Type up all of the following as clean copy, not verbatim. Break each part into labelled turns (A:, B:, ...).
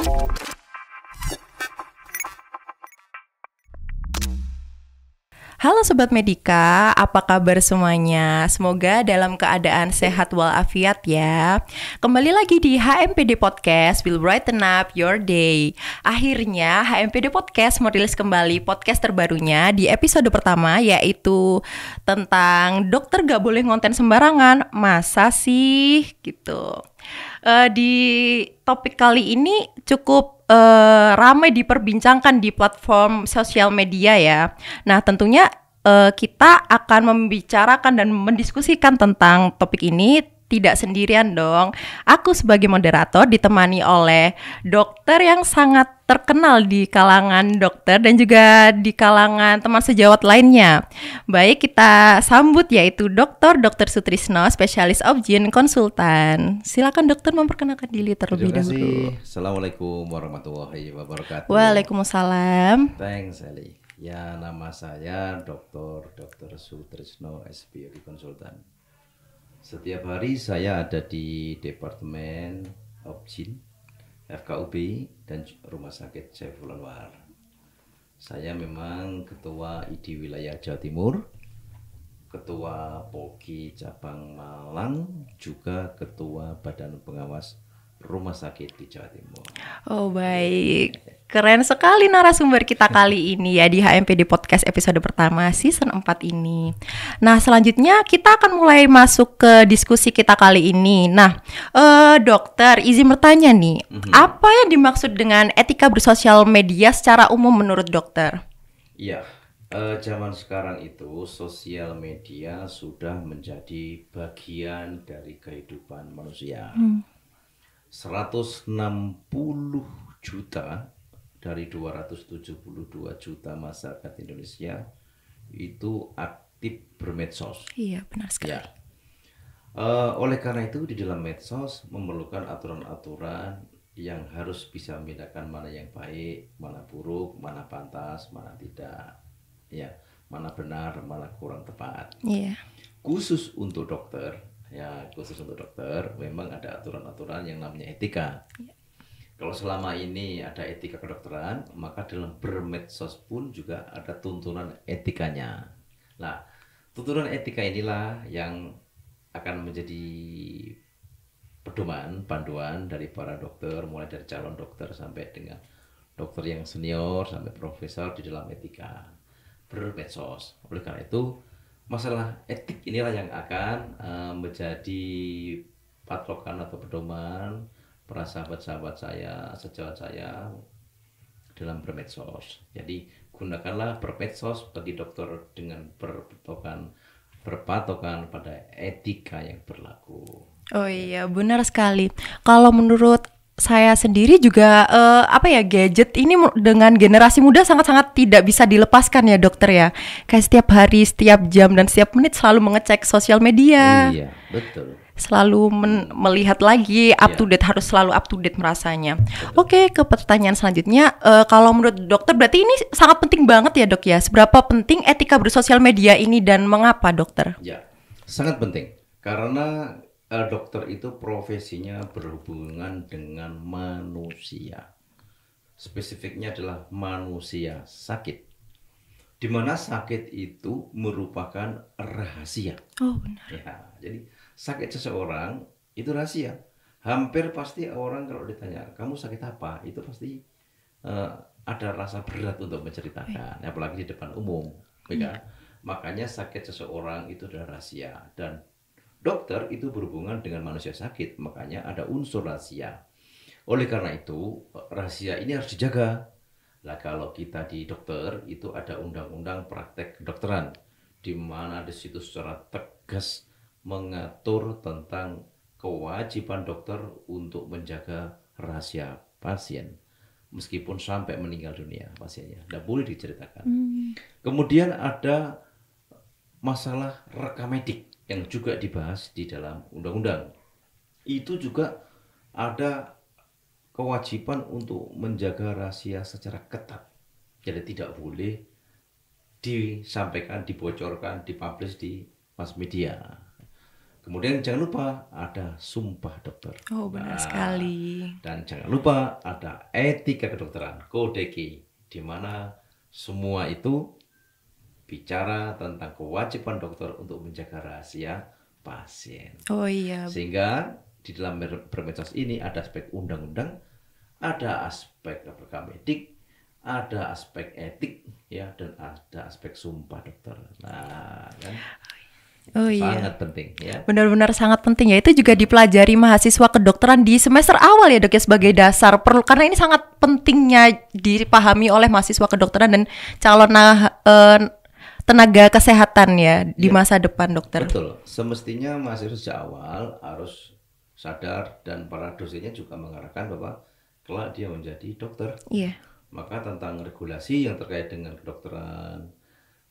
A: Halo Sobat Medika, apa kabar semuanya? Semoga dalam keadaan sehat walafiat ya. Kembali lagi di HMPD Podcast, will brighten up your day. Akhirnya HMPD Podcast merilis kembali podcast terbarunya di episode pertama, yaitu tentang dokter gak boleh ngonten sembarangan. Masa sih? Gitu. Di topik kali ini cukup ramai diperbincangkan di platform sosial media ya. Nah tentunya kita akan membicarakan dan mendiskusikan tentang topik ini tidak sendirian dong. Aku sebagai moderator ditemani oleh dokter yang sangat terkenal di kalangan dokter dan juga di kalangan teman sejawat lainnya. Baik, kita sambut yaitu Dr. Sutrisno, spesialis obgyn konsultan. Silakan dokter memperkenalkan diri terlebih dahulu.
B: Terima kasih. Assalamualaikum warahmatullahi wabarakatuh.
A: Waalaikumsalam.
B: Thanks Ali. Ya, nama saya Dr. Sutrisno, SPOD konsultan. Setiap hari saya ada di Departemen Obgyn, FKUB, dan Rumah Sakit Saiful Anwar. Saya memang Ketua ID Wilayah Jawa Timur, Ketua POGI Cabang Malang, juga Ketua Badan Pengawas Rumah Sakit di Jawa Timur.
A: Oh baik, keren sekali narasumber kita kali ini ya di HMPD Podcast episode pertama season 4 ini. Nah selanjutnya kita akan mulai masuk ke diskusi kita kali ini. Nah dokter, izin bertanya nih, apa yang dimaksud dengan etika bersosial media secara umum menurut dokter?
B: Iya, zaman sekarang itu sosial media sudah menjadi bagian dari kehidupan manusia. 160 juta dari 272 juta masyarakat Indonesia itu aktif bermedsos.
A: Iya, benar sekali.
B: Ya. Oleh karena itu di dalam medsos memerlukan aturan-aturan yang harus bisa membedakan mana yang baik, mana buruk, mana pantas, mana tidak. Ya, mana benar, mana kurang tepat.
A: Iya.
B: Khusus untuk dokter, memang ada aturan-aturan yang namanya etika.
A: Ya.
B: Kalau selama ini ada etika kedokteran, maka dalam bermedsos pun juga ada tuntunan etikanya. Nah, tuntunan etika inilah yang akan menjadi pedoman, panduan dari para dokter, mulai dari calon dokter sampai dengan dokter yang senior sampai profesor di dalam etika bermedsos. Oleh karena itu, masalah etik inilah yang akan menjadi patokan atau pedoman para sahabat-sahabat saya, sejawat saya dalam bermedsos. Jadi gunakanlah bermedsos bagi dokter dengan berpatokan pada etika yang berlaku.
A: Oh iya, benar sekali. Kalau menurut saya sendiri juga gadget ini dengan generasi muda sangat-sangat tidak bisa dilepaskan ya dokter ya. Kayak setiap hari, setiap jam dan setiap menit selalu mengecek sosial media.
B: Iya, betul.
A: Selalu melihat lagi up to date, harus selalu up to date merasanya. Oke, ke pertanyaan selanjutnya, kalau menurut dokter berarti ini sangat penting banget ya dok ya. Seberapa penting etika bersosial media ini dan mengapa dokter?
B: Ya, sangat penting karena dokter itu profesinya berhubungan dengan manusia. Spesifiknya adalah manusia sakit. Di mana sakit itu merupakan rahasia.
A: Oh benar.
B: Ya, jadi sakit seseorang itu rahasia. Hampir pasti orang kalau ditanya, kamu sakit apa? Itu pasti ada rasa berat untuk menceritakan, apalagi di depan umum. Makanya sakit seseorang itu adalah rahasia. Dan dokter itu berhubungan dengan manusia sakit, makanya ada unsur rahasia. Oleh karena itu, rahasia ini harus dijaga. Nah, kalau kita di dokter itu ada undang-undang praktek kedokteran, di mana di situ secara tegas mengatur tentang kewajiban dokter untuk menjaga rahasia pasien, meskipun sampai meninggal dunia pasiennya, tidak boleh diceritakan. Kemudian ada masalah rekam medik yang juga dibahas di dalam undang-undang. Itu juga ada kewajiban untuk menjaga rahasia secara ketat. Jadi tidak boleh disampaikan, dibocorkan, dipublish di mass media. Kemudian jangan lupa ada sumpah dokter.
A: Oh, benar
B: Nah,
A: sekali.
B: dan jangan lupa ada etika kedokteran, kode Q, di mana semua itu bicara tentang kewajiban dokter untuk menjaga rahasia pasien.
A: Oh iya.
B: Sehingga di dalam bermedsos ini ada aspek undang-undang, ada aspek rekam medik, ada aspek etik, ya, dan ada aspek sumpah dokter. Nah, kan
A: Oh
B: itu
A: iya.
B: sangat penting, ya.
A: Benar-benar sangat penting ya. Itu juga dipelajari mahasiswa kedokteran di semester awal ya dok ya, sebagai dasar. Karena ini sangat pentingnya dipahami oleh mahasiswa kedokteran dan calon tenaga kesehatan ya di
B: Ya,
A: masa depan dokter.
B: betul. Semestinya mahasiswa sejak awal harus sadar dan para dosennya juga mengarahkan bahwa kelak dia menjadi dokter.
A: Iya.
B: Maka tentang regulasi yang terkait dengan kedokteran,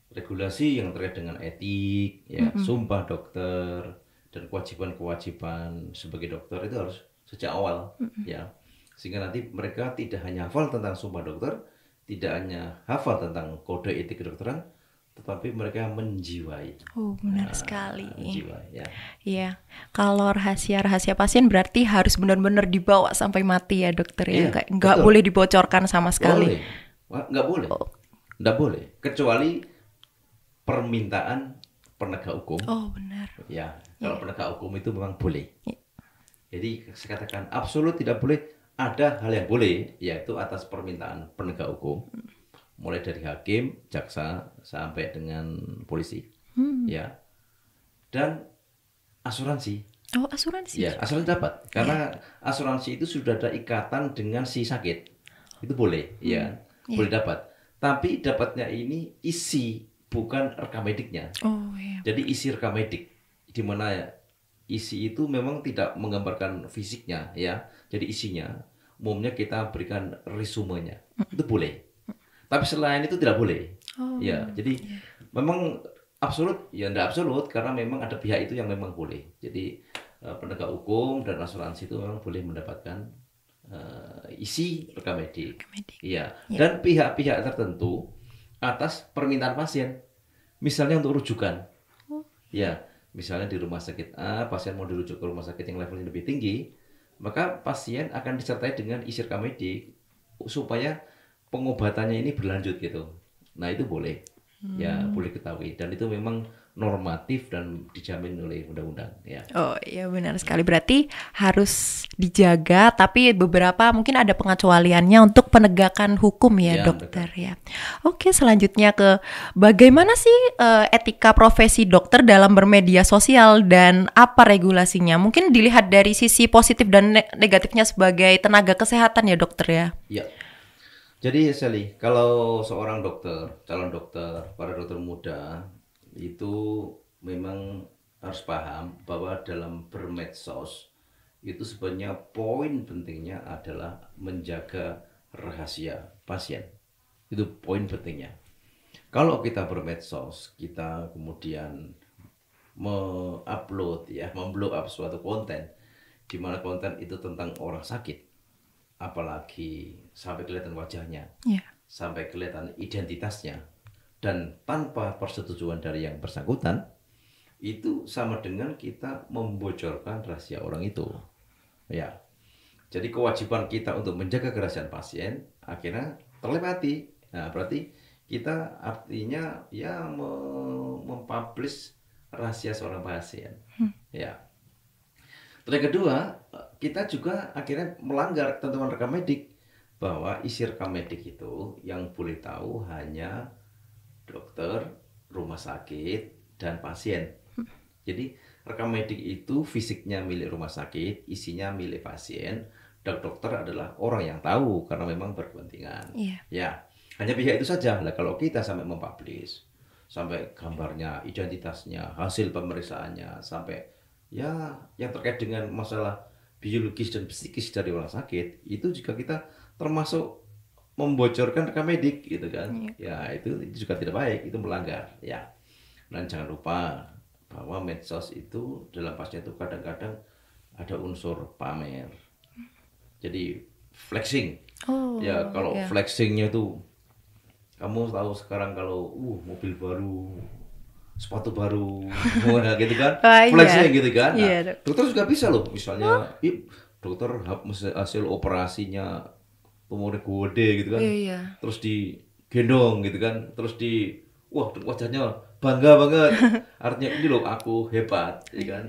B: regulasi yang terkait dengan etik, ya, sumpah dokter, dan kewajiban-kewajiban sebagai dokter itu harus sejak awal, ya, sehingga nanti mereka tidak hanya hafal tentang sumpah dokter, tidak hanya hafal tentang kode etik kedokteran, tetapi mereka menjiwai.
A: Oh benar sekali.
B: Menjiwai, ya.
A: Iya. Kalau rahasia-rahasia pasien berarti harus benar-benar dibawa sampai mati ya dokter ya.
B: Iya,
A: Kayak nggak
B: betul.
A: boleh dibocorkan sama sekali.
B: Boleh, wah, nggak boleh, nggak boleh, kecuali permintaan penegak hukum.
A: Oh benar.
B: Ya, kalau penegak hukum itu memang boleh.
A: Iya.
B: Jadi saya katakan absolut tidak boleh. Ada hal yang boleh, yaitu atas permintaan penegak hukum, mulai dari hakim, jaksa, sampai dengan polisi, ya. Dan asuransi,
A: Oh asuransi.
B: ya, asuransi dapat, karena asuransi itu sudah ada ikatan dengan si sakit, itu boleh, ya, boleh dapat. Tapi dapatnya ini isi, bukan rekam mediknya.
A: Oh iya.
B: Jadi isi rekam medik, di mana isi itu memang tidak menggambarkan fisiknya, ya. Jadi isinya, umumnya kita berikan resumenya, itu boleh. Tapi selain itu tidak boleh. Ya, jadi memang absolut, ya tidak absolut, karena memang ada pihak itu yang memang boleh. Jadi penegak hukum dan asuransi itu memang boleh mendapatkan isi rekam medik. Iya. Dan pihak-pihak tertentu atas permintaan pasien. Misalnya untuk rujukan. Ya, misalnya di rumah sakit A, pasien mau dirujuk ke rumah sakit yang levelnya lebih tinggi, maka pasien akan disertai dengan isi rekam medik supaya pengobatannya ini berlanjut gitu. Nah, itu boleh. Ya, boleh ketahui, dan itu memang normatif dan dijamin oleh undang-undang, ya.
A: Oh iya benar sekali. Berarti harus dijaga, tapi beberapa mungkin ada pengecualiannya untuk penegakan hukum ya,
B: Ya,
A: dokter ya. Oke, selanjutnya ke bagaimana sih etika profesi dokter dalam bermedia sosial dan apa regulasinya? Mungkin dilihat dari sisi positif dan negatifnya sebagai tenaga kesehatan ya dokter ya.
B: Ya. Jadi Sally, kalau seorang dokter, calon dokter, para dokter muda itu memang harus paham bahwa dalam bermedsos itu sebenarnya poin pentingnya adalah menjaga rahasia pasien. Itu poin pentingnya. Kalau kita bermedsos, kita kemudian memblow up suatu konten, di mana konten itu tentang orang sakit, apalagi sampai kelihatan wajahnya, sampai kelihatan identitasnya, dan tanpa persetujuan dari yang bersangkutan, itu sama dengan kita membocorkan rahasia orang itu. Ya, jadi kewajiban kita untuk menjaga kerahasiaan pasien akhirnya terlewati. Nah, berarti kita artinya ya mempublish rahasia seorang pasien. Ya. Terus kedua, kita juga akhirnya melanggar ketentuan rekam medik, bahwa isi rekam medik itu yang boleh tahu hanya dokter, rumah sakit, dan pasien. Jadi rekam medik itu fisiknya milik rumah sakit, isinya milik pasien, dan dokter adalah orang yang tahu karena memang berkepentingan. Ya, hanya pihak itu saja. Nah, kalau kita sampai mempublish, sampai gambarnya, identitasnya, hasil pemeriksaannya, sampai ya yang terkait dengan masalah biologis dan psikis dari orang sakit, itu juga kita termasuk membocorkan rekam medik gitu kan. Ya, itu juga tidak baik, itu melanggar, ya. Dan jangan lupa bahwa medsos itu dalam pasnya itu kadang-kadang ada unsur pamer. Jadi flexing. Ya, kalau flexingnya itu, kamu tahu sekarang kalau mobil baru sepatu baru, wah, gitu kan,
A: Wah,
B: flexing
A: iya.
B: gitu kan. Nah,
A: Iya, Dok.
B: dokter juga bisa loh, misalnya, dokter hasil operasinya tumornya gede gitu kan,
A: Iya.
B: terus digendong gitu kan, terus wah wajahnya bangga banget, artinya ini loh aku hebat, ya kan,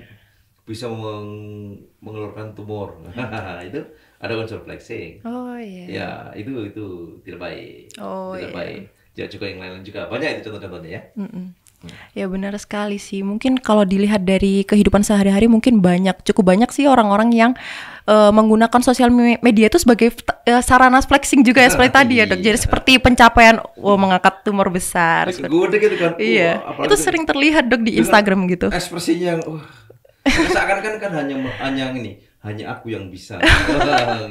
B: bisa mengeluarkan tumor, itu ada unsur flexing.
A: Oh iya.
B: Ya, itu tidak baik.
A: Oh
B: Tidak
A: iya.
B: baik. Ya, juga yang lain juga. Banyak itu contoh-contohnya ya.
A: Mm-mm. Ya benar sekali sih. Mungkin kalau dilihat dari kehidupan sehari-hari mungkin cukup banyak sih orang-orang yang menggunakan sosial media itu sebagai sarana flexing juga ya seperti tadi ya dok. Jadi
B: Iya.
A: seperti pencapaian mengangkat tumor besar.
B: Gue gitu kan.
A: Iya.
B: Wah,
A: Itu
B: apalagi
A: sering terlihat dok di
B: dengan
A: Instagram gitu.
B: ekspresinya yang wah, seakan-akan kan hanya ini, hanya aku yang bisa.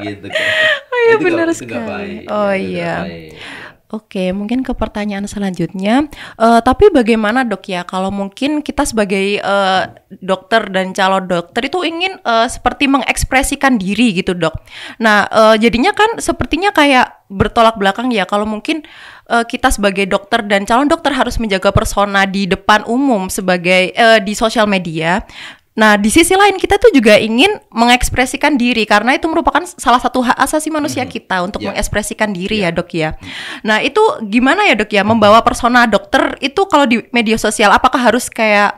B: Gitu kan.
A: Oh iya benar
B: Itu nggak
A: sekali.
B: baik.
A: Oh
B: Ya, itu tidak
A: iya.
B: baik. Ya.
A: Oke, mungkin ke pertanyaan selanjutnya. Tapi bagaimana dok ya, kalau mungkin kita sebagai dokter dan calon dokter itu ingin seperti mengekspresikan diri gitu dok. Nah, jadinya kan sepertinya kayak bertolak belakang ya. Kalau mungkin kita sebagai dokter dan calon dokter harus menjaga persona di depan umum sebagai di sosial media. Nah, di sisi lain kita tuh juga ingin mengekspresikan diri karena itu merupakan salah satu hak asasi manusia kita untuk
B: Ya.
A: mengekspresikan diri
B: Ya.
A: ya, Dok ya. Nah, itu gimana ya, Dok ya, membawa persona dokter itu kalau di media sosial apakah harus kayak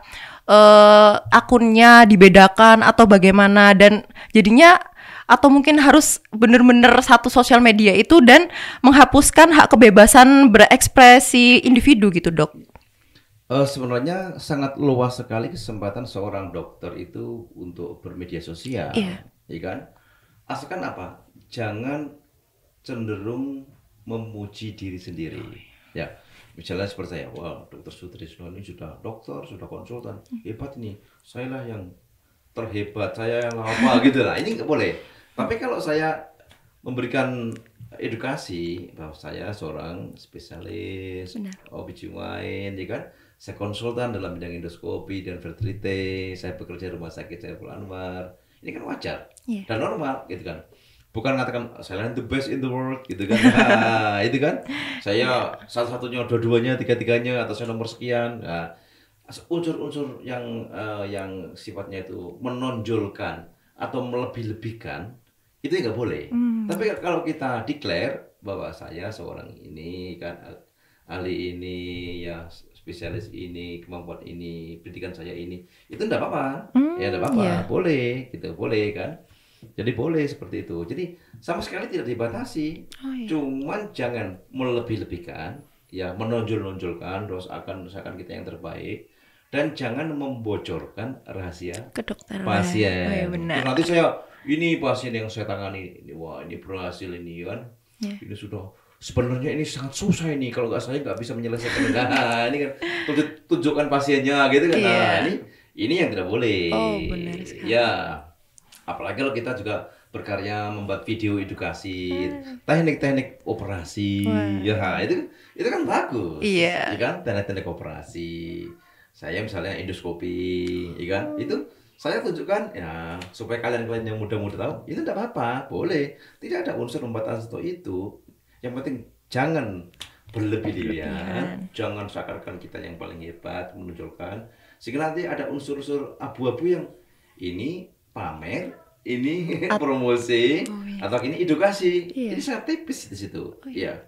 A: akunnya dibedakan atau bagaimana dan jadinya atau mungkin harus benar-benar satu sosial media itu dan menghapuskan hak kebebasan berekspresi individu gitu, Dok.
B: Sebenarnya sangat luas sekali kesempatan seorang dokter itu untuk bermedia sosial,
A: Iya.
B: ya kan? Asalkan apa? Jangan cenderung memuji diri sendiri. Ya, misalnya seperti saya, wah dokter Sutrisno ini sudah dokter, sudah konsultan, hebat ini. Saya lah yang terhebat, saya yang apa gitu lah. Ini nggak boleh. Tapi kalau saya memberikan edukasi bahwa saya seorang spesialis
A: Benar.
B: OBGYN, ya kan? Saya konsultan dalam bidang endoskopi dan fertility, saya bekerja di rumah sakit Saiful Anwar. Ini kan wajar
A: Iya.
B: dan normal gitu kan. Bukan mengatakan saya the best in the world gitu kan. Nah, itu kan saya satu-satunya, dua-duanya, tiga-tiganya atau saya nomor sekian. Nah, unsur-unsur yang sifatnya itu menonjolkan atau melebih-lebihkan itu nggak boleh. Tapi kalau kita declare bahwa saya seorang ini kan ahli ini ya, spesialis ini, kemampuan ini, pendidikan saya ini, itu enggak apa-apa. Ya enggak apa-apa,
A: iya.
B: boleh gitu, boleh kan. Jadi boleh seperti itu. Jadi sama sekali tidak dibatasi.
A: Oh, iya.
B: Cuman jangan melebih-lebihkan, ya menonjol-nonjolkan seakan kita yang terbaik, dan jangan membocorkan rahasia
A: Kedokteran.
B: pasien.
A: Oh, iya benar.
B: Terus nanti ini pasien yang saya tangani, wah ini berhasil ini kan,
A: Iya.
B: ini sudah sebenarnya ini sangat susah ini kalau saya nggak bisa menyelesaikan. Nah, ini kan tunjukkan pasiennya gitu kan. Nah,
A: Iya.
B: ini yang tidak boleh.
A: Oh, benar sekali.
B: Ya, apalagi kalau kita juga berkarya membuat video edukasi, teknik-teknik operasi, ya itu kan bagus.
A: Iya.
B: Ya kan, teknik-teknik operasi. Saya misalnya endoskopi, ya kan, itu saya tunjukkan ya supaya kalian yang muda-muda tahu, itu tidak apa-apa, boleh. Tidak ada unsur membatasi itu. Yang penting jangan berlebihan, jangan seakan-akan kita yang paling hebat menunjukkan, sehingga nanti ada unsur-unsur abu-abu yang ini pamer, ini promosi, atau ini edukasi.
A: Iya.
B: Ini sangat tipis di situ. Ya.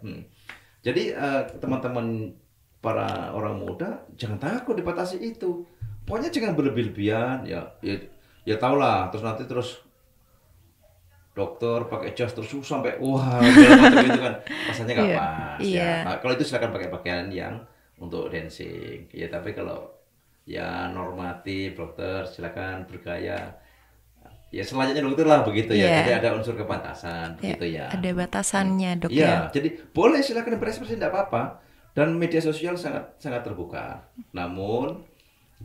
B: Jadi teman-teman para orang muda jangan takut dibatasi itu. Pokoknya jangan berlebih-lebihan. Ya tahulah. Terus dokter pakai jas terus sampai wah macam itu kan rasanya nggak
A: Iya.
B: pas
A: Iya.
B: ya. Nah, kalau itu silakan pakai pakaian yang untuk dancing ya, tapi kalau ya normatif dokter silakan bergaya ya selanjutnya dokter lah begitu ya.
A: Iya.
B: Jadi ada unsur kepantasan begitu ya.
A: Ada batasannya dok
B: Iya,
A: ya.
B: jadi boleh silakan berekspresi tidak apa-apa, dan media sosial sangat sangat terbuka. Namun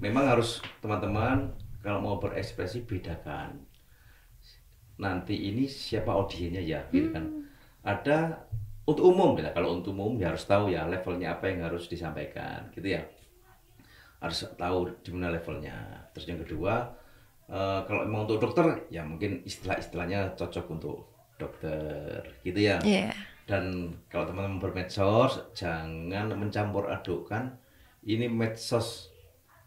B: memang harus teman-teman kalau mau berekspresi bedakan. Nanti ini siapa audiennya ya, gitu kan. Ada untuk umum ya. Kalau untuk umum ya harus tahu ya levelnya apa yang harus disampaikan, gitu ya. Harus tahu di mana levelnya. Terus yang kedua, kalau memang untuk dokter ya mungkin istilah-istilahnya cocok untuk dokter, gitu ya.
A: Iya.
B: Dan kalau teman-teman bermedsos jangan mencampur adukkan ini medsos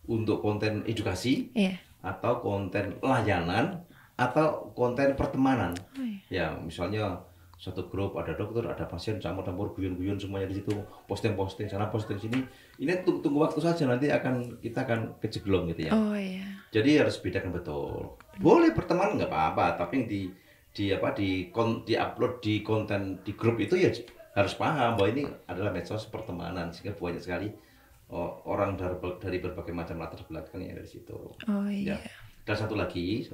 B: untuk konten edukasi,
A: Iya.
B: atau konten layanan, atau konten pertemanan.
A: Oh, iya.
B: Ya, misalnya satu grup ada dokter, ada pasien, campur-campur, guyon-guyon semuanya di situ, posting-posting sana, posting sini. Ini tunggu waktu saja, nanti kita akan kejeglong gitu ya.
A: Oh iya.
B: Jadi harus bedakan betul. Boleh pertemanan nggak apa-apa, tapi di upload di konten di grup itu ya harus paham bahwa ini adalah medsos pertemanan, sehingga banyak sekali orang dari berbagai macam latar belakang yang ada di situ.
A: Oh iya.
B: Ya. Dan satu lagi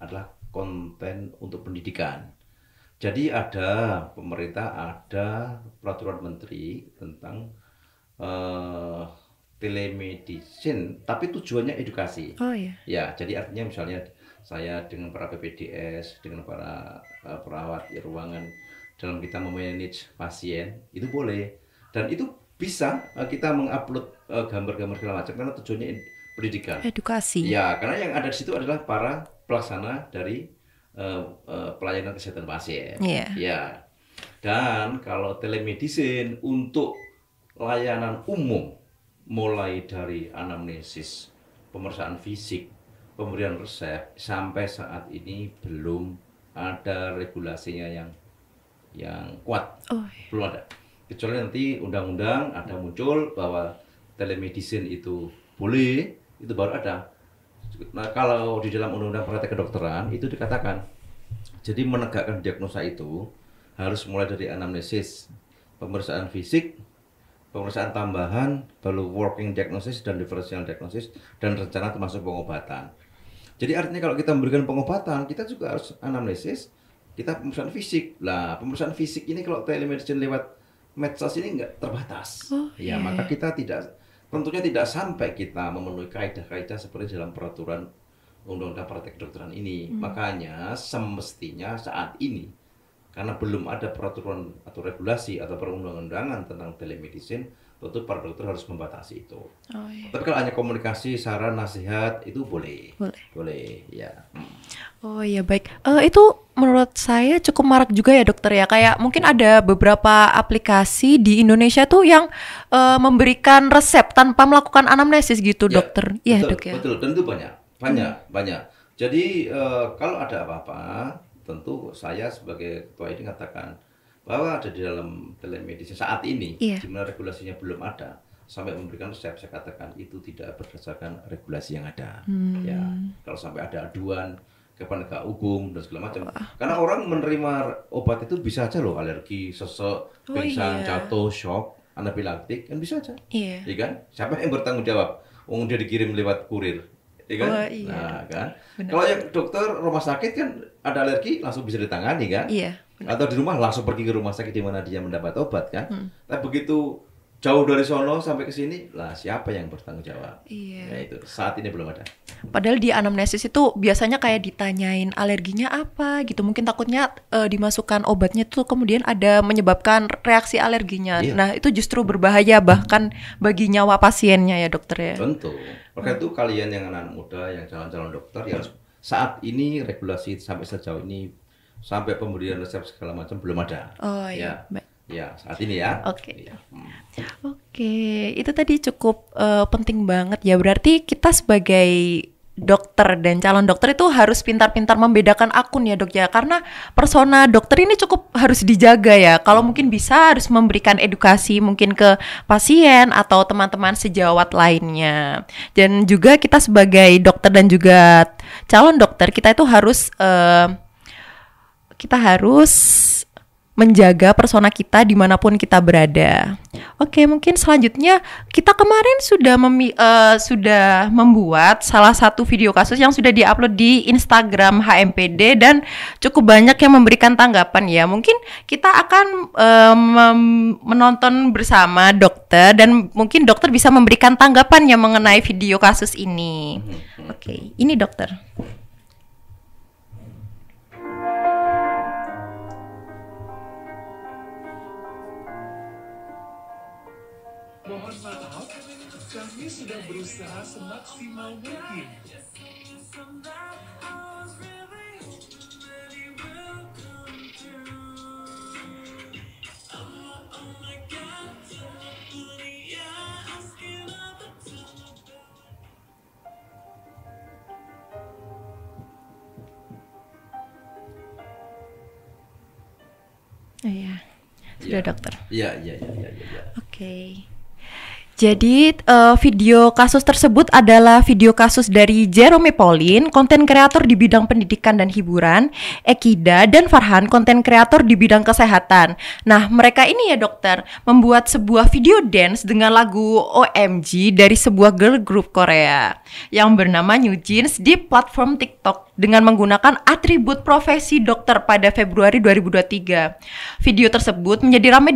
B: adalah konten untuk pendidikan. Jadi pemerintah ada peraturan menteri tentang telemedicine, tapi tujuannya edukasi.
A: Oh iya.
B: Ya, jadi artinya misalnya saya dengan para PPDS, dengan para perawat ruangan dalam kita memanage pasien, itu boleh. Dan itu bisa kita mengupload gambar-gambar segala macam karena tujuannya pendidikan.
A: Edukasi.
B: Ya, karena yang ada di situ adalah para pelaksana dari pelayanan kesehatan pasien.
A: Iya.
B: Ya. Dan kalau telemedicine untuk layanan umum, mulai dari anamnesis, pemeriksaan fisik, pemberian resep, sampai saat ini belum ada regulasinya yang kuat.
A: Oh iya.
B: Belum ada. Kecuali nanti undang-undang ada muncul bahwa telemedicine itu boleh, itu baru ada. Nah, kalau di dalam undang-undang praktek kedokteran itu dikatakan, jadi menegakkan diagnosa itu harus mulai dari anamnesis, pemeriksaan fisik, pemeriksaan tambahan, baru working diagnosis dan differential diagnosis, dan rencana termasuk pengobatan. Jadi artinya kalau kita memberikan pengobatan, kita juga harus anamnesis, kita pemeriksaan fisik. Lah, pemeriksaan fisik ini kalau telemedicine lewat medsos ini enggak terbatas.
A: Oh,
B: ya,
A: iya.
B: maka kita tentunya tidak sampai kita memenuhi kaidah-kaidah seperti dalam peraturan undang-undang praktek kedokteran ini. Makanya semestinya saat ini, karena belum ada peraturan atau regulasi atau perundang-undangan tentang telemedicine, tentu para dokter harus membatasi itu.
A: Oh iya.
B: Tapi kalau hanya komunikasi, saran, nasihat itu boleh.
A: Boleh.
B: Boleh, ya.
A: Oh iya baik. Itu menurut saya cukup marak juga ya dokter ya. Kayak mungkin ada beberapa aplikasi di Indonesia tuh yang memberikan resep tanpa melakukan anamnesis gitu
B: Ya,
A: dokter. Iya
B: betul,
A: dok ya.
B: betul. Dan itu banyak. Jadi kalau ada apa-apa, tentu saya sebagai ketua ini katakan bahwa ada di dalam telemedicine saat ini,
A: Iya.
B: di mana regulasinya belum ada, sampai memberikan resep, saya katakan itu tidak berdasarkan regulasi yang ada. Ya, kalau sampai ada aduan ke penegak hukum dan segala macam. Karena orang menerima obat itu bisa aja loh, alergi, sesek, pingsan,
A: iya.
B: jatuh, shock, anafilaktik, kan bisa aja.
A: Iya.
B: Iya kan? Siapa yang bertanggung jawab? Dia dikirim lewat kurir. Iya kan?
A: Oh, iya.
B: Nah, kan?
A: Benar.
B: Kalau yang dokter rumah sakit kan ada alergi langsung bisa ditangani kan?
A: Iya.
B: Atau di rumah langsung pergi ke rumah sakit di mana dia mendapat obat kan? Tapi begitu jauh dari sono sampai ke sini, lah siapa yang bertanggung jawab?
A: Iya.
B: Ya itu, saat ini belum ada.
A: Padahal di anamnesis itu biasanya kayak ditanyain alerginya apa gitu. Mungkin takutnya dimasukkan obatnya tuh kemudian ada menyebabkan reaksi alerginya.
B: Iya.
A: Nah itu justru berbahaya bahkan bagi nyawa pasiennya ya dokter ya.
B: Tentu. Maka itu kalian yang anak muda, yang calon-calon dokter, ya saat ini regulasi sampai sejauh ini, sampai pemberian resep segala macam belum ada.
A: Oh iya.
B: Ya. Ya, saat ini ya.
A: Oke.
B: Iya.
A: Oke, itu tadi cukup penting banget ya. Berarti kita sebagai dokter dan calon dokter itu harus pintar-pintar membedakan akun ya dok ya. Karena persona dokter ini cukup harus dijaga ya. Kalau mungkin bisa harus memberikan edukasi mungkin ke pasien atau teman-teman sejawat lainnya. Dan juga kita sebagai dokter dan juga calon dokter, kita itu harus menjaga persona kita dimanapun kita berada. Oke, mungkin selanjutnya kita kemarin sudah membuat salah satu video kasus yang sudah diupload di Instagram HMPD dan cukup banyak yang memberikan tanggapan ya. Mungkin kita akan menonton bersama dokter dan mungkin dokter bisa memberikan tanggapan yang mengenai video kasus ini. Oke, ini dokter.
C: Mohon maaf, kami sudah berusaha semaksimal mungkin.
A: Oh iya, sudah dokter.
B: Iya.
A: Oke. Jadi video kasus tersebut adalah video kasus dari Jerome Pauline, konten kreator di bidang pendidikan dan hiburan, Ekida dan Farhan, konten kreator di bidang kesehatan. Nah, mereka ini ya dokter, membuat sebuah video dance dengan lagu OMG dari sebuah girl group Korea yang bernama New Jeans di platform TikTok dengan menggunakan atribut profesi dokter pada Februari 2023. Video tersebut menjadi ramai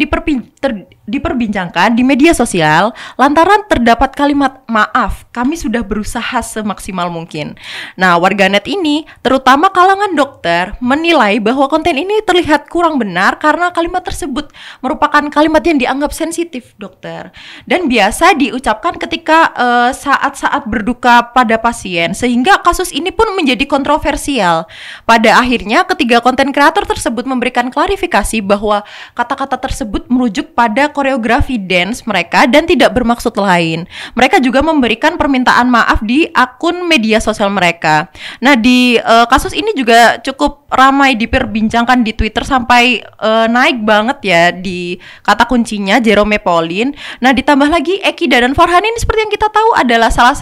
A: diperbincangkan di media sosial lantaran terdapat kalimat maaf, kami sudah berusaha semaksimal mungkin. Nah, warganet ini, terutama kalangan dokter, menilai bahwa konten ini terlihat kurang benar karena kalimat tersebut merupakan kalimat yang dianggap sensitif, dokter. Dan biasa diucapkan ketika saat-saat berduka pada pasien, sehingga kasus ini pun menjadi kontroversial. Pada akhirnya, ketiga konten kreator tersebut memberikan klarifikasi bahwa kata-kata tersebut merujuk pada koreografi dance mereka dan tidak bermaksud lain. Mereka juga memberikan permintaan maaf di akun media sosial mereka. Nah, di kasus ini juga cukup ramai diperbincangkan di Twitter sampai naik banget ya di kata kuncinya Jerome Pauline. Nah, ditambah lagi Ekida dan Farhan ini seperti yang kita tahu adalah salah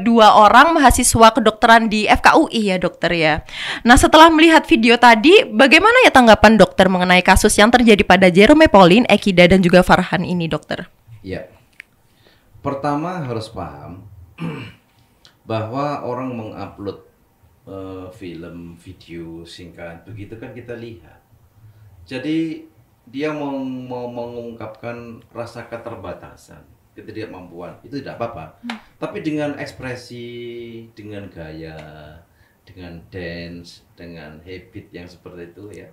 A: dua orang mahasiswa kedokteran di FKUI ya dokter ya. Nah, setelah melihat video tadi, bagaimana ya tanggapan dokter mengenai kasus yang terjadi pada Jerome Pauline, Ekida dan juga Farhan ini dokter?
B: Ya, pertama harus paham bahwa orang mengupload film, video singkat begitu kan kita lihat. Jadi dia mau mengungkapkan rasa keterbatasan, ketidakmampuan, itu tidak apa-apa. Tapi dengan ekspresi, dengan gaya, dengan dance, dengan habit yang seperti itu ya,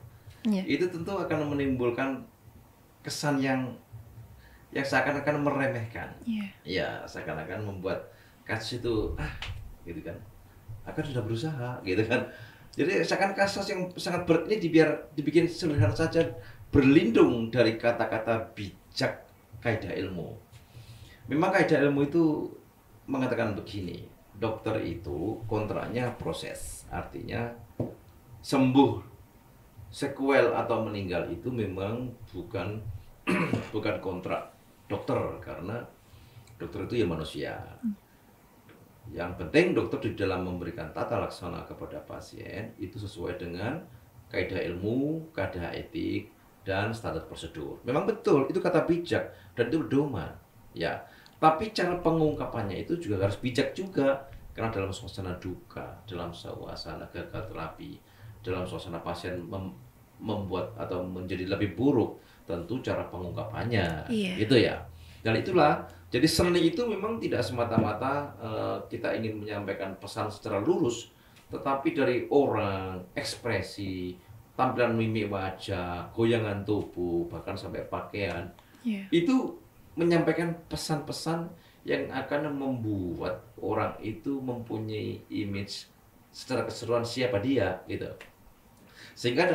B: itu tentu akan menimbulkan kesan yang seakan-akan meremehkan. Ya, seakan-akan membuat kasus itu gitu kan. Akan sudah berusaha gitu kan. Jadi seakan kasus yang sangat berat ini dibikin sederhana saja, berlindung dari kata-kata bijak kaidah ilmu. Memang kaidah ilmu itu mengatakan begini, dokter itu kontraknya proses, artinya sembuh, sekuel atau meninggal itu memang bukan bukan kontrak dokter, karena dokter itu ya manusia. Yang penting dokter di dalam memberikan tata laksana kepada pasien itu sesuai dengan kaidah ilmu, kaidah etik, dan standar prosedur. Memang betul, itu kata bijak dan itu pedoman. Ya, tapi cara pengungkapannya itu juga harus bijak juga. Karena dalam suasana duka, dalam suasana gagal terapi, dalam suasana pasien membuat atau menjadi lebih buruk, tentu cara pengungkapannya, gitu ya. Dan itulah, jadi seni itu memang tidak semata-mata kita ingin menyampaikan pesan secara lurus, tetapi dari orang, ekspresi, tampilan mimik wajah, goyangan tubuh, bahkan sampai pakaian, itu menyampaikan pesan-pesan yang akan membuat orang itu mempunyai image secara keseluruhan siapa dia, gitu. Sehingga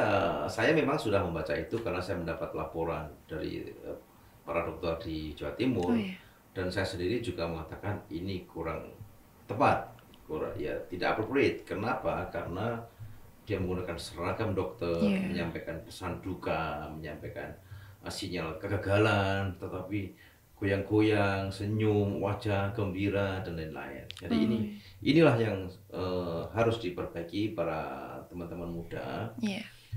B: saya memang sudah membaca itu karena saya mendapat laporan dari para dokter di Jawa Timur, dan saya sendiri juga mengatakan ini kurang tepat, ya tidak appropriate. Kenapa? Karena dia menggunakan seragam dokter, menyampaikan pesan duka, menyampaikan sinyal kegagalan, tetapi goyang-goyang, senyum, wajah gembira dan lain-lain. Jadi inilah yang harus diperbaiki para teman-teman muda.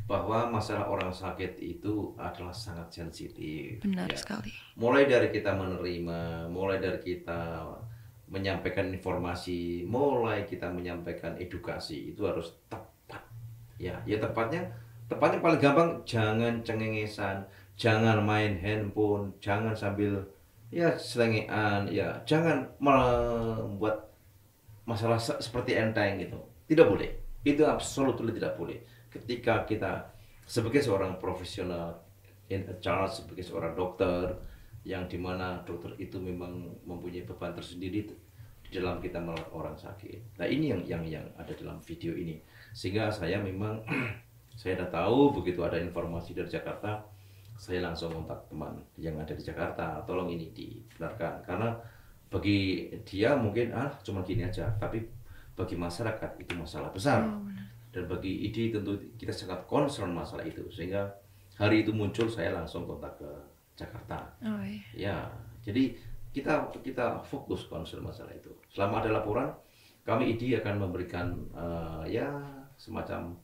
B: Bahwa masalah orang sakit itu adalah sangat sensitif.
A: Benar sekali.
B: Mulai dari kita menerima, mulai dari kita menyampaikan informasi, mulai kita menyampaikan edukasi, itu harus tepat. Ya tepatnya paling gampang, jangan cengengesan, jangan main handphone, jangan sambil selengean, jangan membuat masalah seperti enteng gitu. Tidak boleh. Itu absolutely tidak boleh. Ketika kita sebagai seorang profesional in a charge, sebagai seorang dokter, yang dimana dokter itu memang mempunyai beban tersendiri di dalam kita merawat orang sakit. Nah, ini yang ada dalam video ini. Sehingga saya memang saya sudah tahu begitu ada informasi dari Jakarta, saya langsung kontak teman yang ada di Jakarta, tolong ini dibenarkan. Karena bagi dia mungkin cuma gini aja, tapi bagi masyarakat itu masalah besar. Dan bagi ID tentu kita sangat concern masalah itu, sehingga hari itu muncul saya langsung kontak ke Jakarta.
A: Oh, iya.
B: Ya, jadi kita fokus konsul masalah itu. Selama ada laporan, kami ID akan memberikan ya semacam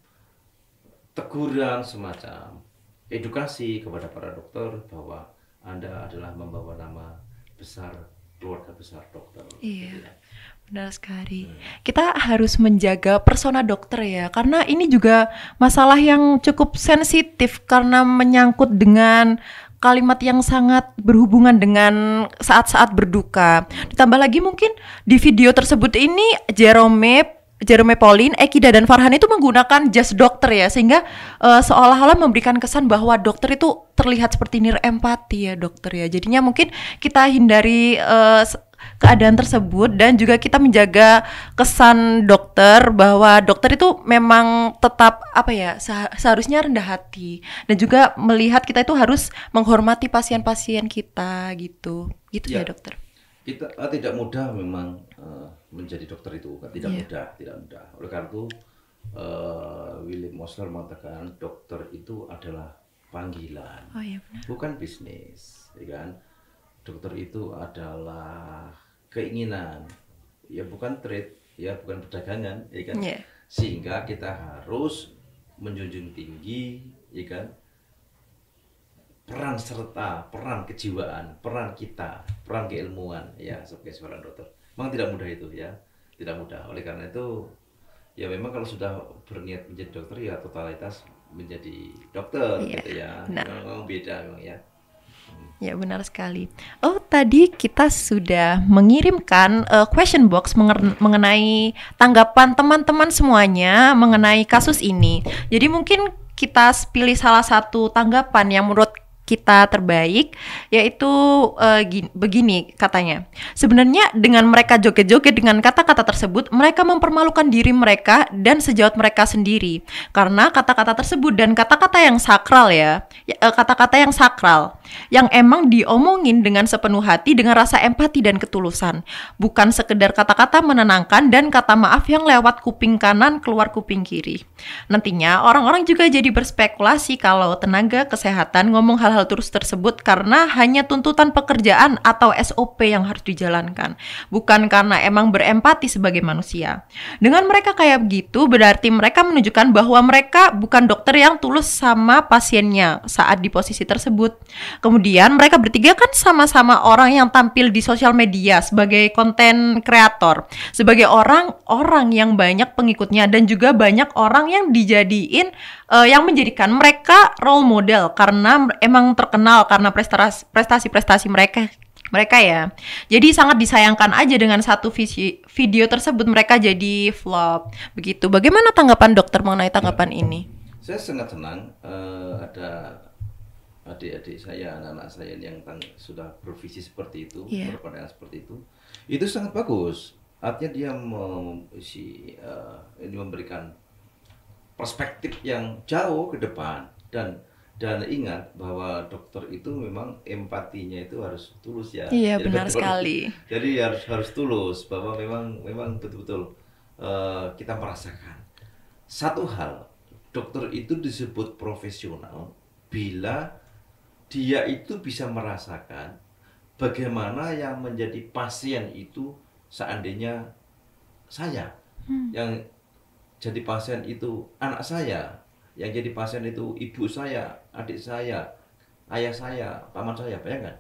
B: teguran, semacam edukasi kepada para dokter bahwa Anda adalah membawa nama besar keluarga besar dokter.
A: Iya.
B: Gitu ya.
A: Benar sekali. Kita harus menjaga persona dokter ya, karena ini juga masalah yang cukup sensitif karena menyangkut dengan kalimat yang sangat berhubungan dengan saat-saat berduka. Ditambah lagi mungkin di video tersebut ini Jerome Pauline, Ekida dan Farhan itu menggunakan jas dokter ya, sehingga seolah-olah memberikan kesan bahwa dokter itu terlihat seperti nirempati ya dokter ya. Jadinya mungkin kita hindari keadaan tersebut dan juga kita menjaga kesan dokter bahwa dokter itu memang tetap apa ya seharusnya rendah hati dan juga melihat kita itu harus menghormati pasien-pasien kita gitu ya dokter.
B: Kita tidak mudah memang menjadi dokter itu tidak mudah. Oleh karena itu William Osler mengatakan dokter itu adalah panggilan,
A: Benar.
B: bukan bisnis, ya kan? Dokter itu adalah keinginan, ya bukan trade, ya bukan perdagangan, ya kan?
A: Yeah.
B: Sehingga kita harus menjunjung tinggi, ya kan? Peran serta, peran kejiwaan, peran kita, peran keilmuan, ya sebagai seorang dokter. Memang tidak mudah itu ya, tidak mudah. Oleh karena itu, ya memang kalau sudah berniat menjadi dokter ya totalitas menjadi dokter, gitu ya. Memang beda memang ya.
A: Ya benar sekali. Oh tadi kita sudah mengirimkan question box mengenai tanggapan teman-teman semuanya mengenai kasus ini. Jadi mungkin kita pilih salah satu tanggapan yang menurut kita terbaik, yaitu begini katanya. Sebenarnya dengan mereka joget-joget dengan kata-kata tersebut, mereka mempermalukan diri mereka dan sejawat mereka sendiri. Karena kata-kata tersebut dan kata-kata yang sakral kata-kata yang sakral, yang emang diomongin dengan sepenuh hati dengan rasa empati dan ketulusan. Bukan sekedar kata-kata menenangkan dan kata maaf yang lewat kuping kanan keluar kuping kiri. Nantinya orang-orang juga jadi berspekulasi kalau tenaga kesehatan ngomong hal-hal terus tersebut karena hanya tuntutan pekerjaan atau SOP yang harus dijalankan, bukan karena emang berempati sebagai manusia. Dengan mereka kayak begitu, berarti mereka menunjukkan bahwa mereka bukan dokter yang tulus sama pasiennya saat di posisi tersebut. Kemudian mereka bertiga kan sama-sama orang yang tampil di sosial media sebagai konten kreator, sebagai orang-orang yang banyak pengikutnya dan juga banyak orang yang dijadiin yang menjadikan mereka role model karena emang terkenal karena prestasi-prestasi mereka ya. Jadi sangat disayangkan aja dengan satu video tersebut mereka jadi flop. Begitu. Bagaimana tanggapan dokter mengenai tanggapan ini?
B: Saya sangat senang ada adik-adik saya, anak-anak saya yang sudah bervisi seperti itu, berpandangan seperti itu. Itu sangat bagus. Artinya dia ini memberikan perspektif yang jauh ke depan dan ingat bahwa dokter itu memang empatinya itu harus tulus ya.
A: Iya, benar sekali.
B: Jadi harus tulus bahwa memang betul-betul kita merasakan satu hal, dokter itu disebut profesional bila dia itu bisa merasakan bagaimana yang menjadi pasien itu seandainya saya yang jadi pasien itu anak saya, yang jadi pasien itu ibu saya, adik saya, ayah saya, paman saya, bayangkan.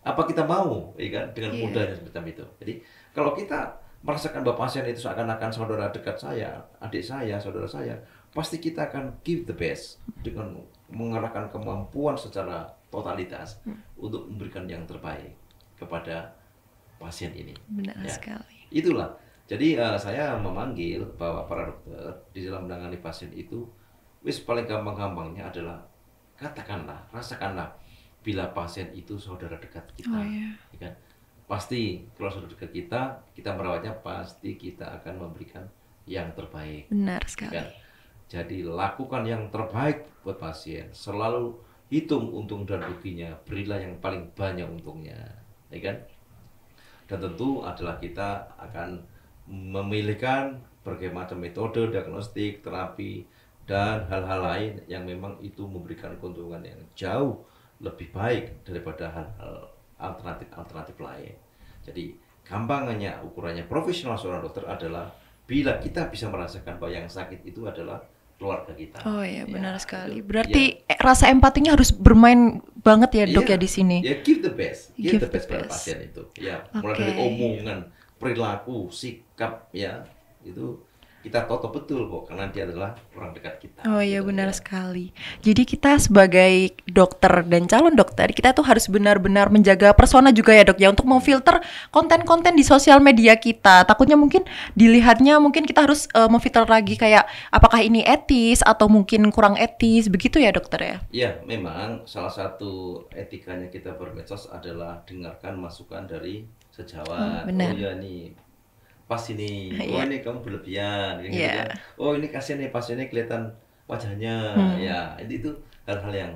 B: Apa kita mau, ya kan, dengan mudahnya seperti itu. Jadi kalau kita merasakan bahwa pasien itu seakan-akan saudara dekat saya, adik saya, saudara saya, pasti kita akan give the best dengan mengerahkan kemampuan secara totalitas untuk memberikan yang terbaik kepada pasien ini.
A: Benar sekali.
B: Itulah. Jadi saya memanggil bahwa para dokter di dalam menangani pasien itu paling gampang-gampangnya adalah katakanlah, rasakanlah bila pasien itu saudara dekat kita, ya kan? Pasti kalau saudara dekat kita merawatnya pasti kita akan memberikan yang terbaik.
A: Benar sekali.
B: Ya kan? Jadi lakukan yang terbaik buat pasien. Selalu hitung untung dan ruginya, berilah yang paling banyak untungnya, ya kan? Dan tentu adalah kita akan memilihkan berbagai macam metode diagnostik, terapi, dan hal-hal lain yang memang itu memberikan keuntungan yang jauh lebih baik daripada hal-hal alternatif lain. Jadi gampangannya ukurannya profesional seorang dokter adalah bila kita bisa merasakan bahwa yang sakit itu adalah keluarga kita.
A: Oh iya, benar sekali.
B: Itu.
A: Berarti rasa empatinya harus bermain banget ya dok ya di sini.
B: Ya, give the best
A: Give the
B: pada
A: best.
B: pasien itu. Ya, mulai dari omongan, perilaku, sikap, ya itu kita toto betul kok karena dia adalah orang dekat kita.
A: Oh iya,
B: gitu,
A: benar
B: ya.
A: sekali. Jadi kita sebagai dokter dan calon dokter, kita tuh harus benar-benar menjaga persona juga ya dok ya, untuk memfilter konten-konten di sosial media kita. Takutnya mungkin dilihatnya, mungkin kita harus memfilter lagi kayak apakah ini etis atau mungkin kurang etis, begitu ya dokter ya?
B: Ya, memang salah satu etikanya kita bermedsos adalah dengarkan masukan dari sejawat.
A: benar.
B: Oh ya nih, pas ini,
A: Iya.
B: ini kamu berlebihan, gitu
A: Iya.
B: kan. Oh ini kasihan nih pasiennya kelihatan wajahnya, ya itu hal-hal yang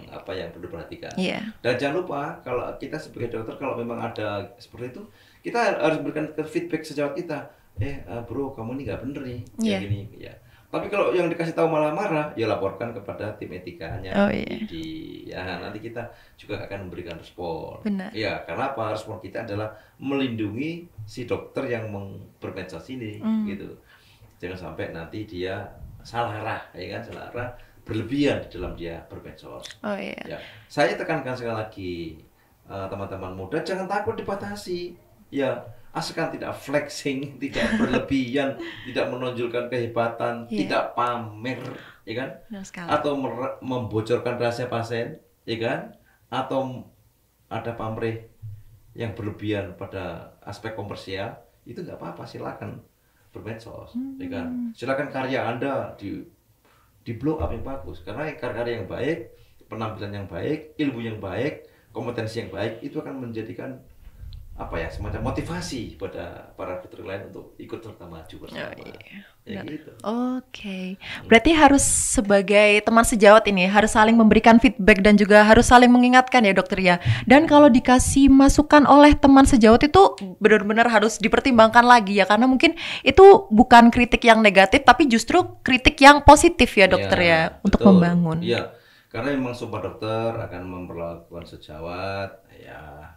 B: apa yang perlu diperhatikan.
A: Iya.
B: Dan jangan lupa kalau kita sebagai dokter kalau memang ada seperti itu, kita harus berikan feedback sejawat kita. Bro, kamu ini nggak bener nih,
A: Iya.
B: yang ini, ya. Tapi kalau yang dikasih tahu malah marah, ya laporkan kepada tim etikanya.
A: Oh, iya.
B: Ya, nanti kita juga akan memberikan respon.
A: Benar.
B: Ya, karena apa? Respon kita adalah melindungi si dokter yang bermedsos ini, gitu. Jangan sampai nanti dia salah arah, ya kan? Salah arah, berlebihan di dalam dia bermedsos.
A: Oh iya.
B: Ya, saya tekankan sekali lagi, teman-teman muda jangan takut dibatasi. Ya, asalkan tidak flexing, tidak berlebihan, tidak menonjolkan kehebatan,
A: Iya.
B: tidak pamer, ya kan?
A: Benar sekali.
B: Atau membocorkan rahasia pasien, ya kan? Atau ada pamrih yang berlebihan pada aspek komersial, itu nggak apa-apa, silakan bermedsos, ya kan? Silakan karya Anda di blow up yang bagus, karena karya yang baik, penampilan yang baik, ilmu yang baik, kompetensi yang baik itu akan menjadikan semacam motivasi pada para dokter lain untuk ikut serta maju bersama. Ya gitu.
A: Oke. Berarti harus sebagai teman sejawat ini harus saling memberikan feedback dan juga harus saling mengingatkan ya dokter ya. Dan kalau dikasih masukan oleh teman sejawat itu benar-benar harus dipertimbangkan lagi ya, karena mungkin itu bukan kritik yang negatif tapi justru kritik yang positif ya dokter ya, untuk
B: betul.
A: membangun.
B: Iya, karena memang sumpah dokter akan memperlakukan sejawat ya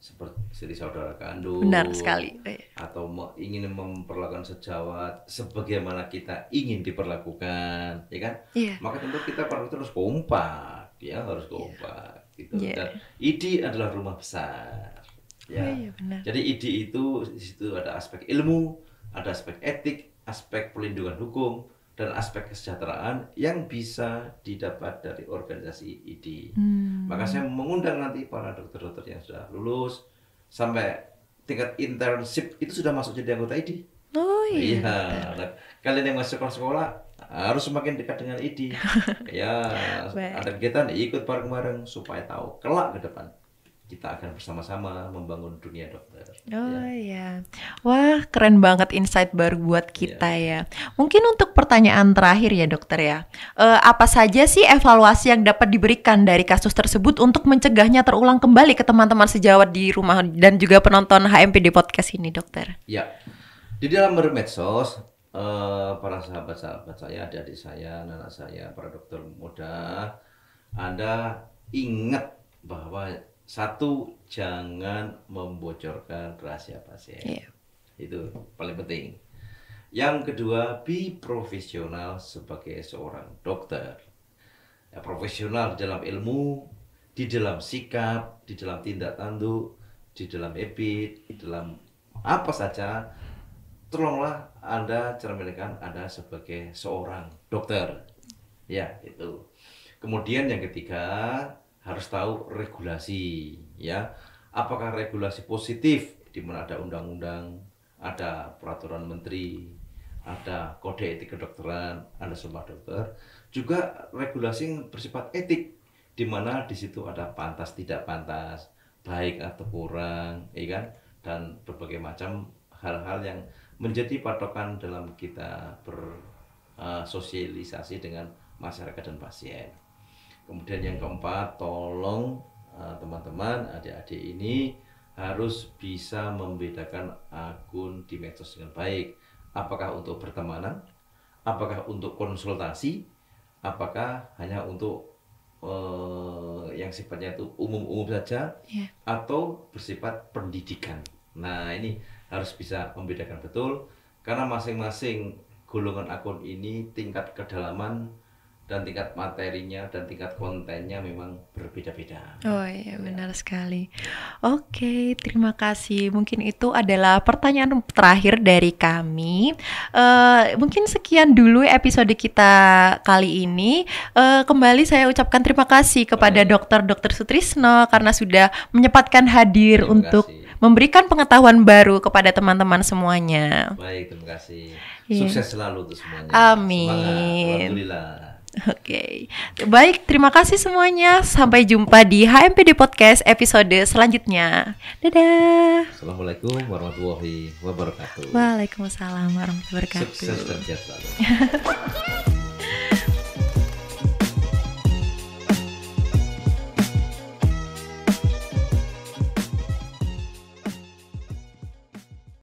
B: seperti saudara kandung.
A: Benar sekali.
B: Atau ingin memperlakukan sejawat sebagaimana kita ingin diperlakukan, ya kan?
A: Iya.
B: Maka tentu kita para dokter harus kompak, ya harus kompak, gitu.
A: Iya.
B: Dan ID adalah rumah besar, ya.
A: Iya, benar.
B: Jadi ID itu di situ ada aspek ilmu, ada aspek etik, aspek pelindungan hukum, dan aspek kesejahteraan yang bisa didapat dari organisasi ID. Maka saya mengundang nanti para dokter-dokter yang sudah lulus sampai tingkat internship itu sudah masuk jadi anggota ID.
A: Oh iya.
B: Nah, kalian yang masuk sekolah harus semakin dekat dengan ID. Ya,
A: Baik.
B: ada kegiatan ikut bareng-bareng supaya tahu kelak ke depan kita akan bersama-sama membangun dunia dokter.
A: Oh iya. Wah, keren banget insight baru buat kita ya. Mungkin untuk pertanyaan terakhir ya dokter ya. Apa saja sih evaluasi yang dapat diberikan dari kasus tersebut untuk mencegahnya terulang kembali ke teman-teman sejawat di rumah dan juga penonton HMPD Podcast ini dokter?
B: Ya, di dalam bermedsos, para sahabat-sahabat saya, adik-adik saya, anak saya, para dokter muda, Anda ingat bahwa satu, jangan membocorkan rahasia pasien.
A: Iya.
B: Itu paling penting. Yang kedua, be profesional sebagai seorang dokter. Ya, profesional di dalam ilmu, di dalam sikap, di dalam tindak tanduk, di dalam etik, di dalam apa saja. Tolonglah Anda cerminkan Anda sebagai seorang dokter. Ya, itu. Kemudian yang ketiga, harus tahu regulasi, ya. Apakah regulasi positif di mana ada undang-undang, ada peraturan menteri, ada kode etik kedokteran, ada sumpah dokter, juga regulasi yang bersifat etik di mana di situ ada pantas tidak pantas, baik atau kurang, ya kan? Dan berbagai macam hal-hal yang menjadi patokan dalam kita bersosialisasi dengan masyarakat dan pasien. Kemudian yang keempat, tolong teman-teman, adik-adik ini harus bisa membedakan akun di medsos dengan baik. Apakah untuk pertemanan, Apakah untuk konsultasi, apakah hanya untuk yang sifatnya itu umum-umum saja, atau bersifat pendidikan. Nah, ini harus bisa membedakan betul, karena masing-masing golongan akun ini tingkat kedalaman dan tingkat materinya dan tingkat kontennya memang berbeda-beda.
A: Oh iya, benar sekali. Oke, terima kasih. Mungkin itu adalah pertanyaan terakhir dari kami. Mungkin sekian dulu episode kita kali ini. Kembali saya ucapkan terima kasih kepada Dr. Sutrisno karena sudah menyempatkan hadir
B: Terima
A: untuk
B: kasih.
A: memberikan pengetahuan baru kepada teman-teman semuanya.
B: Baik, terima kasih.
A: Iya.
B: Sukses selalu untuk semuanya.
A: Amin.
B: Semangat. Alhamdulillah.
A: Oke, baik, terima kasih semuanya. Sampai jumpa di HMPD Podcast episode selanjutnya. Dadah.
B: Assalamualaikum warahmatullahi wabarakatuh.
A: Waalaikumsalam warahmatullahi wabarakatuh.
B: Sukses dan sehat selalu.